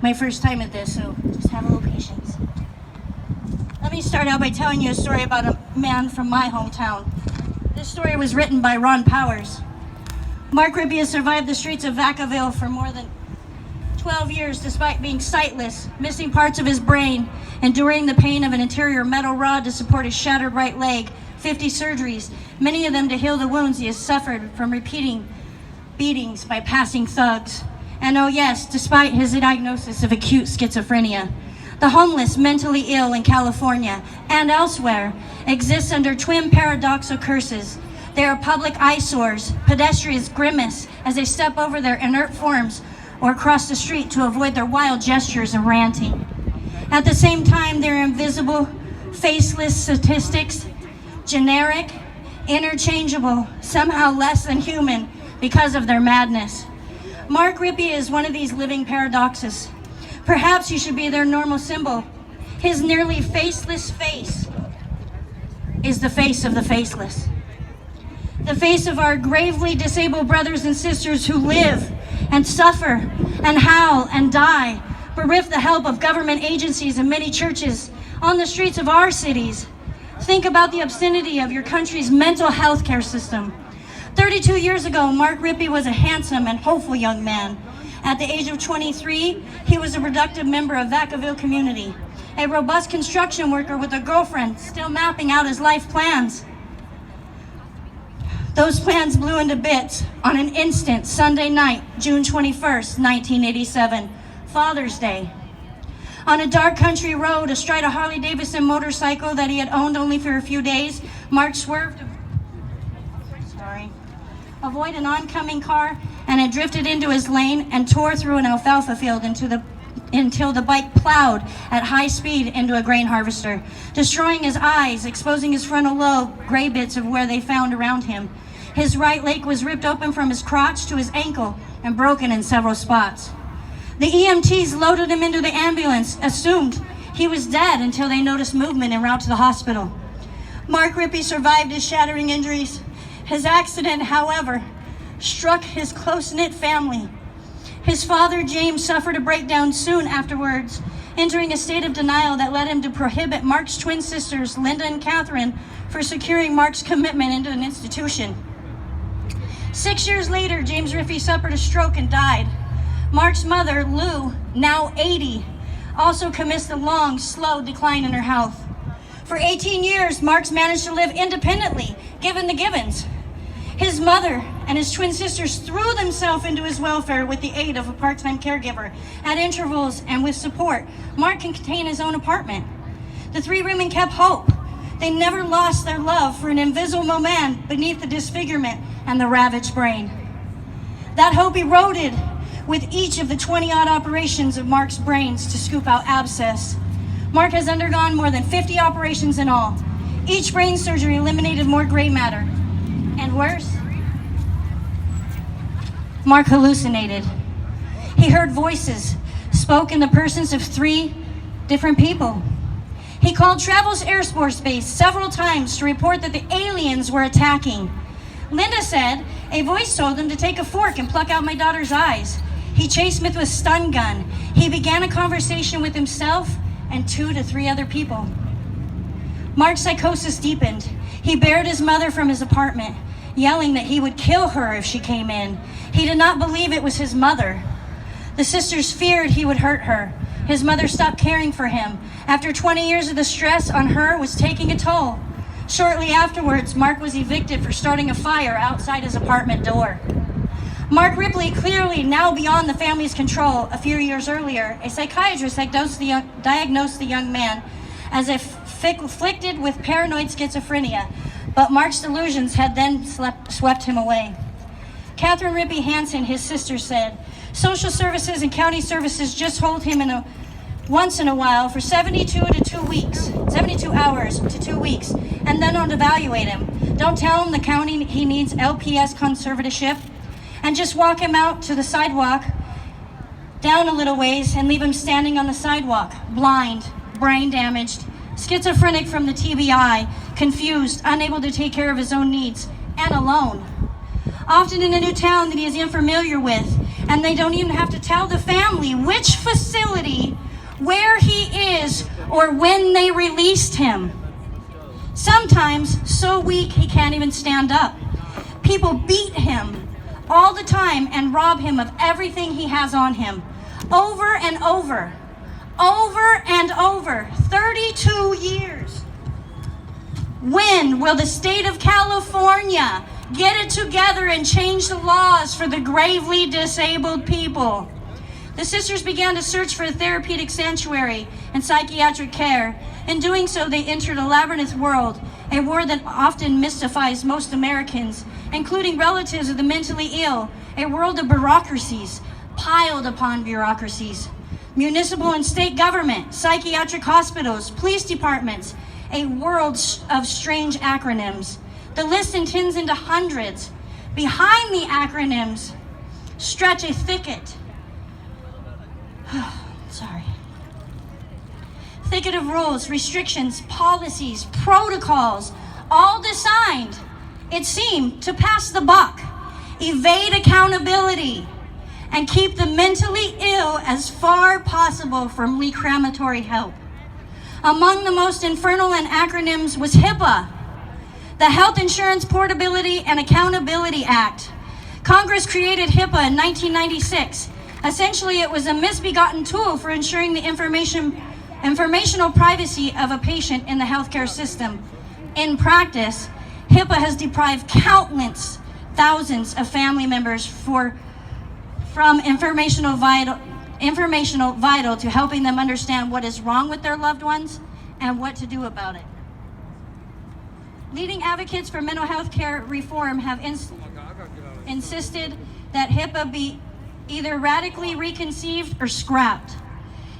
my first time at this, so just have a little patience. Let me start out by telling you a story about a man from my hometown. This story was written by Ron Powers. Mark Rippee has survived the streets of Vacaville for more than 12 years despite being sightless, missing parts of his brain, enduring the pain of an interior metal rod to support his shattered right leg, 50 surgeries, many of them to heal the wounds he has suffered from repeating beatings by passing thugs. And oh yes, despite his diagnosis of acute schizophrenia, the homeless mentally ill in California and elsewhere exist under twin paradoxical curses. They are public eyesores. Pedestrians grimace as they step over their inert forms or cross the street to avoid their wild gestures of ranting. At the same time, their invisible, faceless statistics, generic, interchangeable, somehow less than human because of their madness. Mark Rippee is one of these living paradoxes. Perhaps he should be their normal symbol. His nearly faceless face is the face of the faceless. The face of our gravely disabled brothers and sisters who live and suffer and howl and die, bereft the help of government agencies and many churches on the streets of our cities. Think about the obscenity of your country's mental health care system. 32 years ago, Mark Rippee was a handsome and hopeful young man. At the age of 23, he was a productive member of Vacaville community, a robust construction worker with a girlfriend still mapping out his life plans. Those plans blew into bits on an instant Sunday night, June 21st, 1987, Father's Day. On a dark country road, astride a Harley-Davidson motorcycle that he had owned only for a few days, Mark swerved to avoid an oncoming car and had drifted into his lane and tore through an alfalfa field until the bike plowed at high speed into a grain harvester, destroying his eyes, exposing his frontal lobe, gray bits of where they found around him. His right leg was ripped open from his crotch to his ankle and broken in several spots. The EMTs loaded him into the ambulance, assumed he was dead until they noticed movement en route to the hospital. Mark Rippee survived his shattering injuries. His accident, however, struck his close-knit family. His father, James, suffered a breakdown soon afterwards, entering a state of denial that led him to prohibit Mark's twin sisters, Linda and Catherine, for securing Mark's commitment into an institution. 6 years later, James Rippee suffered a stroke and died. Mark's mother, Lou, now 80, also commenced a long, slow decline in her health. For 18 years, Mark's managed to live independently, given the givens. His mother and his twin sisters threw themselves into his welfare with the aid of a part-time caregiver. At intervals and with support, Mark can contain his own apartment. The three women kept hope. They never lost their love for an invisible man beneath the disfigurement and the ravaged brain. That hope eroded with each of the 20-odd operations of Mark's brains to scoop out abscess. Mark has undergone more than 50 operations in all. Each brain surgery eliminated more gray matter. And worse, Mark hallucinated. He heard voices, spoke in the persons of 3 different people. He called Travel's Air Force Base several times to report that the aliens were attacking. Linda said, a voice told him to take a fork and pluck out my daughter's eyes. He chased Smith with a stun gun. He began a conversation with himself and 2 to 3 other people. Mark's psychosis deepened. He buried his mother from his apartment, yelling that he would kill her if she came in. He did not believe it was his mother. The sisters feared he would hurt her. His mother stopped caring for him. After 20 years of the stress on her was taking a toll. Shortly afterwards, Mark was evicted for starting a fire outside his apartment door. Mark Rippee, clearly now beyond the family's control, a few years earlier, a psychiatrist diagnosed the young man as afflicted with paranoid schizophrenia, but Mark's delusions had then swept him away. Catherine Rippee Hansen, his sister, said, social services and county services just hold him once in a while for 72 hours to 2 weeks, and then don't evaluate him. Don't tell him the county he needs LPS conservatorship, and just walk him out to the sidewalk, down a little ways, and leave him standing on the sidewalk, blind, brain damaged, schizophrenic from the TBI, confused, unable to take care of his own needs, and alone. Often in a new town that he is unfamiliar with, and they don't even have to tell the family which facility see where he is or when they released him. Sometimes so weak he can't even stand up. People beat him all the time and rob him of everything he has on him. Over and over. Over and over. 32 years. When will the state of California get it together and change the laws for the gravely disabled people? The sisters began to search for a therapeutic sanctuary and psychiatric care. In doing so, they entered a labyrinth world, a world that often mystifies most Americans, including relatives of the mentally ill, a world of bureaucracies, piled upon bureaucracies, municipal and state government, psychiatric hospitals, police departments, a world of strange acronyms. The list intends into hundreds. Behind the acronyms stretch a thicket. Thicket of rules, restrictions, policies, protocols, all designed, it seemed, to pass the buck, evade accountability, and keep the mentally ill as far possible from reclamatory help. Among the most infernal and acronyms was HIPAA, the Health Insurance Portability and Accountability Act. Congress created HIPAA in 1996. Essentially, it was a misbegotten tool for ensuring the informational privacy of a patient in the healthcare system. In practice, HIPAA has deprived countless thousands of family members from informational vital to helping them understand what is wrong with their loved ones and what to do about it. Leading advocates for mental health care reform have insisted that HIPAA be either radically reconceived or scrapped.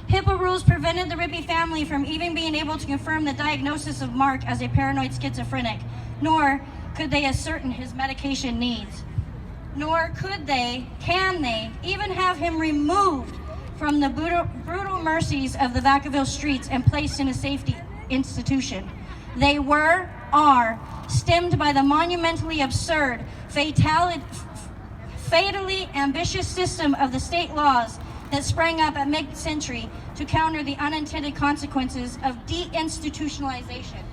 HIPAA rules prevented the Rippee family from even being able to confirm the diagnosis of Mark as a paranoid schizophrenic, nor could they ascertain his medication needs. Nor can they even have him removed from the brutal mercies of the Vacaville streets and placed in a safety institution. They are stemmed by the monumentally absurd, fatally ambitious system of the state laws that sprang up at mid-century to counter the unintended consequences of deinstitutionalization.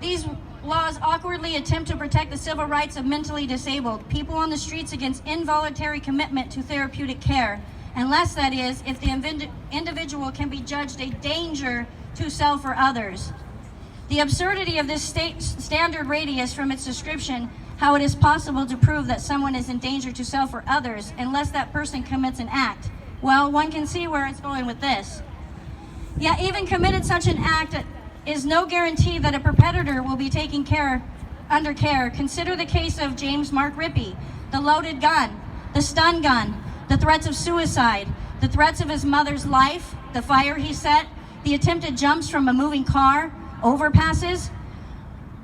These laws awkwardly attempt to protect the civil rights of mentally disabled people on the streets against involuntary commitment to therapeutic care, unless, that is, if the individual can be judged a danger to self or others. The absurdity of this state standard radius from its description, how it is possible to prove that someone is in danger to self or others unless that person commits an act. Well, one can see where it's going with this. Yet even committed such an act is no guarantee that a perpetrator will be taken under care. Consider the case of James Mark Rippee, the loaded gun, the stun gun, the threats of suicide, the threats of his mother's life, the fire he set, the attempted jumps from a moving car, overpasses.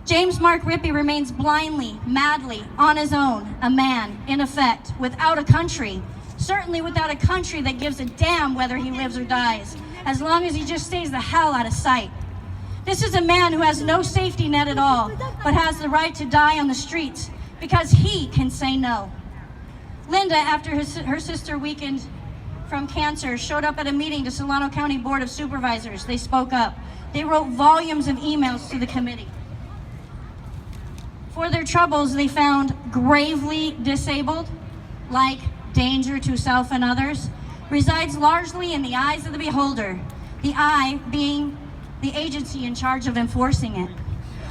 James Mark Rippee remains blindly, madly, on his own, a man, in effect, without a country. Certainly without a country that gives a damn whether he lives or dies, as long as he just stays the hell out of sight. This is a man who has no safety net at all, but has the right to die on the streets because he can say no. Linda, after her sister weakened from cancer, showed up at a meeting to Solano County Board of Supervisors. They spoke up. They wrote volumes of emails to the committee. For their troubles, they found gravely disabled, like danger to self and others, resides largely in the eyes of the beholder, the eye being the agency in charge of enforcing it.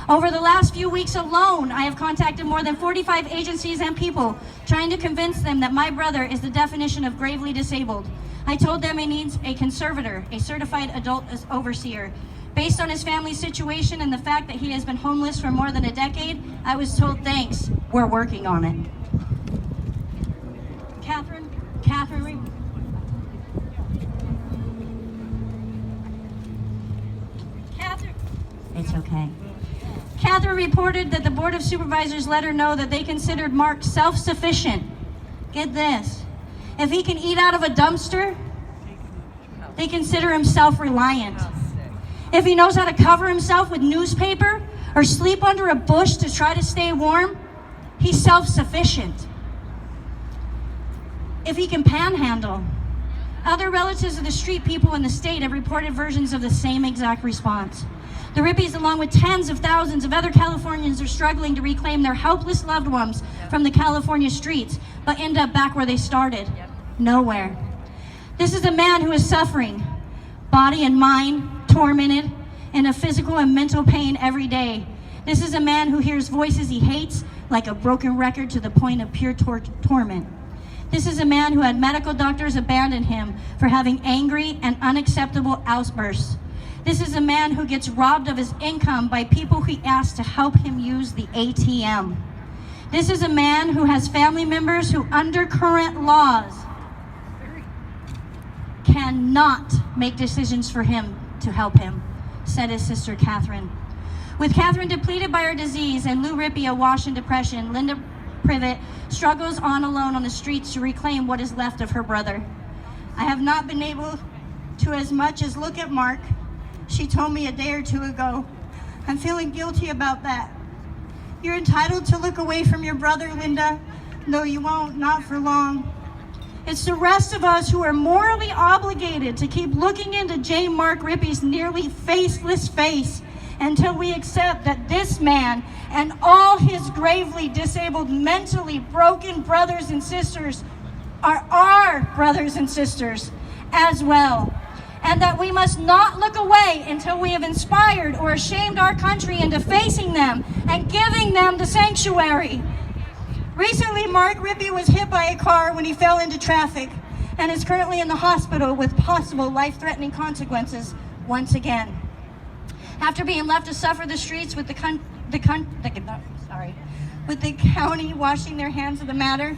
Over the last few weeks alone, I have contacted more than 45 agencies and people trying to convince them that my brother is the definition of gravely disabled. I told them he needs a conservator, a certified adult overseer. Based on his family's situation and the fact that he has been homeless for more than a decade, I was told, thanks, we're working on it. Catherine, it's okay. Catherine reported that the Board of Supervisors let her know that they considered Mark self-sufficient. Get this. If he can eat out of a dumpster, they consider him self-reliant. If he knows how to cover himself with newspaper or sleep under a bush to try to stay warm, he's self-sufficient. If he can panhandle, Other relatives of the street people in the state have reported versions of the same exact response. The Rippees, along with tens of thousands of other Californians, are struggling to reclaim their helpless loved ones from the California streets, but end up back where they started, nowhere. This is a man who is suffering, body and mind tormented, in a physical and mental pain every day. This is a man who hears voices he hates like a broken record to the point of pure torment. This is a man who had medical doctors abandon him for having angry and unacceptable outbursts. This is a man who gets robbed of his income by people he asks to help him use the ATM. This is a man who has family members who, under current laws, cannot make decisions for him to help him, said his sister Catherine. With Catherine depleted by her disease and Lou Rippee awash in depression, Linda Privet struggles on alone on the streets to reclaim what is left of her brother. I have not been able to as much as look at Mark. She told me a day or two ago. I'm feeling guilty about that. You're entitled to look away from your brother, Linda. No, you won't, not for long. It's the rest of us who are morally obligated to keep looking into J. Mark Rippee's nearly faceless face until we accept that this man and all his gravely disabled, mentally broken brothers and sisters are our brothers and sisters as well. And that we must not look away until we have inspired or shamed our country into facing them and giving them the sanctuary. Recently, Mark Rippee was hit by a car when he fell into traffic and is currently in the hospital with possible life-threatening consequences once again. After being left to suffer the streets with the county washing their hands of the matter,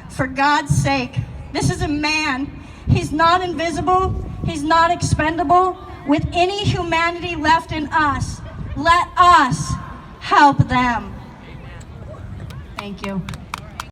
for God's sake, this is a man. He's not invisible. He's not expendable. With any humanity left in us, let us help them. Thank you.